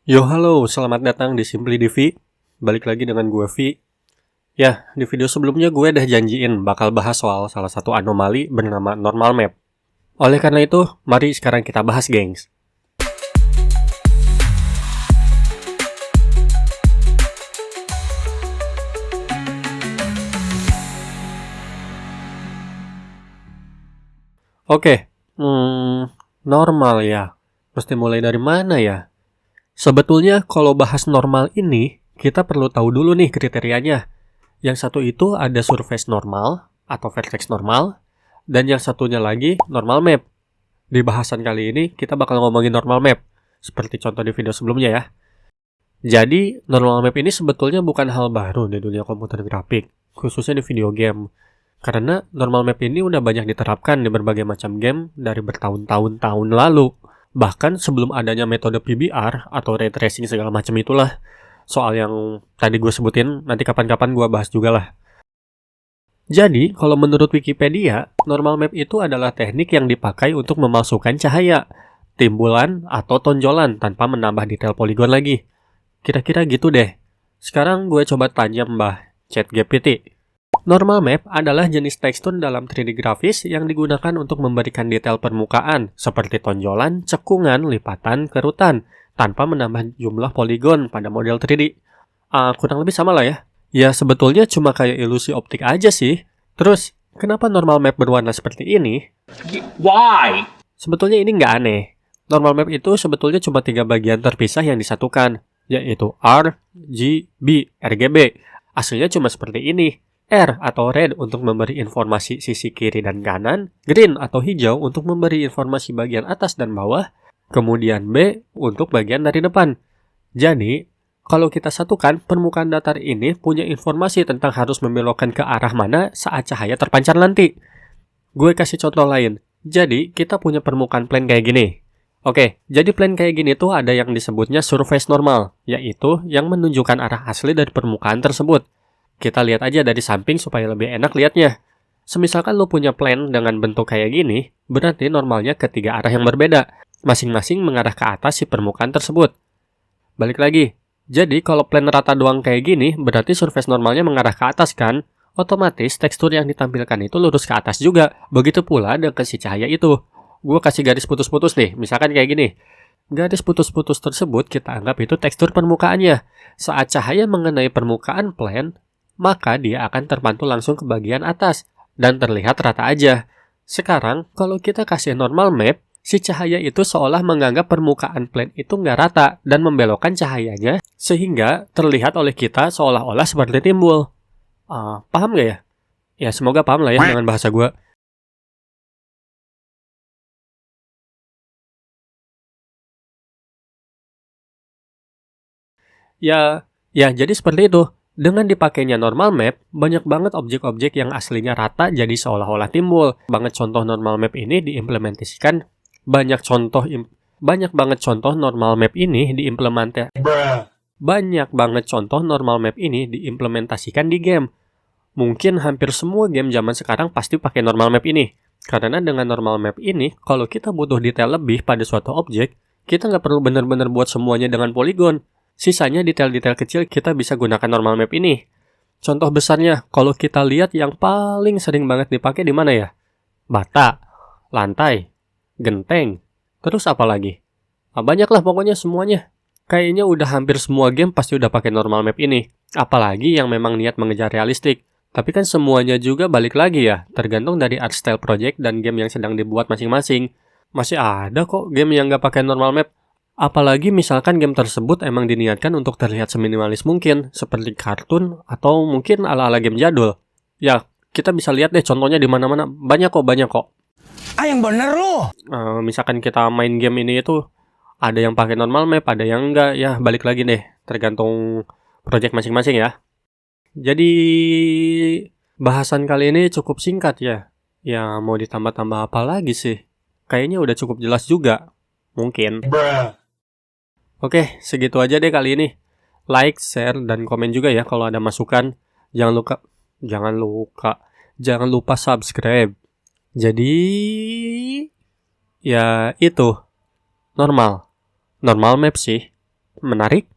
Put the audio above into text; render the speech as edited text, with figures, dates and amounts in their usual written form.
Yo halo, selamat datang di Simply Divi. Balik lagi dengan gue Vi. Ya, di video sebelumnya gue udah janjiin bakal bahas soal salah satu anomali bernama normal map. Oleh karena itu, mari sekarang kita bahas, gengs. Oke, normal ya. Mesti mulai dari mana ya? Sebetulnya kalau bahas normal ini, kita perlu tahu dulu nih kriterianya. Yang satu itu ada surface normal atau vertex normal, dan yang satunya lagi normal map. Di bahasan kali ini kita bakal ngomongin normal map, seperti contoh di video sebelumnya ya. Jadi, normal map ini sebetulnya bukan hal baru di dunia komputer grafik, khususnya di video game. Karena normal map ini udah banyak diterapkan di berbagai macam game dari bertahun-tahun lalu. Bahkan sebelum adanya metode PBR atau ray tracing segala macam itulah. Soal yang tadi gue sebutin, nanti kapan-kapan gue bahas juga lah. Jadi, kalau menurut Wikipedia, normal map itu adalah teknik yang dipakai untuk memalsukan cahaya, timbulan, atau tonjolan tanpa menambah detail poligon lagi. Kira-kira gitu deh. Sekarang gue coba tanya Mbah ChatGPT. Normal map adalah jenis tekstur dalam 3D grafis yang digunakan untuk memberikan detail permukaan, seperti tonjolan, cekungan, lipatan, kerutan, tanpa menambah jumlah poligon pada model 3D. Kurang lebih sama lah ya. Ya, sebetulnya cuma kayak ilusi optik aja sih. Terus, kenapa normal map berwarna seperti ini? Why? Sebetulnya ini nggak aneh. Normal map itu sebetulnya cuma 3 bagian terpisah yang disatukan, yaitu R, G, B, RGB. Aslinya cuma seperti ini. R atau red untuk memberi informasi sisi kiri dan kanan, green atau hijau untuk memberi informasi bagian atas dan bawah, kemudian B untuk bagian dari depan. Jadi, kalau kita satukan, permukaan datar ini punya informasi tentang harus membelokkan ke arah mana saat cahaya terpancar nanti. Gue kasih contoh lain. Jadi, kita punya permukaan plane kayak gini. Oke, jadi plane kayak gini tuh ada yang disebutnya surface normal, yaitu yang menunjukkan arah asli dari permukaan tersebut. Kita lihat aja dari samping supaya lebih enak lihatnya. Semisalkan lo punya plane dengan bentuk kayak gini, berarti normalnya ke 3 arah yang berbeda, masing-masing mengarah ke atas si permukaan tersebut. Balik lagi, jadi kalau plane rata doang kayak gini, berarti surface normalnya mengarah ke atas kan? Otomatis tekstur yang ditampilkan itu lurus ke atas juga. Begitu pula dengan si cahaya itu. Gue kasih garis putus-putus nih, misalkan kayak gini. Garis putus-putus tersebut kita anggap itu tekstur permukaannya. Saat cahaya mengenai permukaan plane, maka dia akan terpantul langsung ke bagian atas dan terlihat rata aja. Sekarang, kalau kita kasih normal map, si cahaya itu seolah menganggap permukaan plane itu nggak rata dan membelokkan cahayanya sehingga terlihat oleh kita seolah-olah seperti timbul. Paham nggak ya? Ya, semoga paham lah ya dengan bahasa gue. Ya, jadi seperti itu. Dengan dipakainya normal map, banyak banget objek-objek yang aslinya rata jadi seolah-olah timbul. Contoh normal map ini diimplementasikan. Banyak banget contoh normal map ini diimplementasikan di game. Mungkin hampir semua game zaman sekarang pasti pakai normal map ini. Karena dengan normal map ini, kalau kita butuh detail lebih pada suatu objek, kita nggak perlu benar-benar buat semuanya dengan poligon. Sisanya detail-detail kecil kita bisa gunakan normal map ini. Contoh besarnya, kalau kita lihat yang paling sering banget dipakai di mana ya? Bata, lantai, genteng, terus apa lagi? Banyak lah pokoknya semuanya. Kayaknya udah hampir semua game pasti udah pakai normal map ini. Apalagi yang memang niat mengejar realistik. Tapi kan semuanya juga balik lagi ya, tergantung dari art style project dan game yang sedang dibuat masing-masing. Masih ada kok game yang nggak pakai normal map. Apalagi misalkan game tersebut emang diniatkan untuk terlihat seminimalis mungkin, seperti kartun atau mungkin ala-ala game jadul. Ya, kita bisa lihat deh contohnya di mana-mana. Banyak kok. Yang bener lu. Misalkan kita main game ini itu ada yang pakai normal map, ada yang enggak. Ya, balik lagi deh, tergantung project masing-masing ya. Jadi, bahasan kali ini cukup singkat ya. Ya, mau ditambah-tambah apa lagi sih? Kayaknya udah cukup jelas juga. Mungkin. Oke, segitu aja deh kali ini. Like, share, dan komen juga ya kalau ada masukan. Jangan lupa subscribe. Jadi, ya itu normal map sih. Menarik?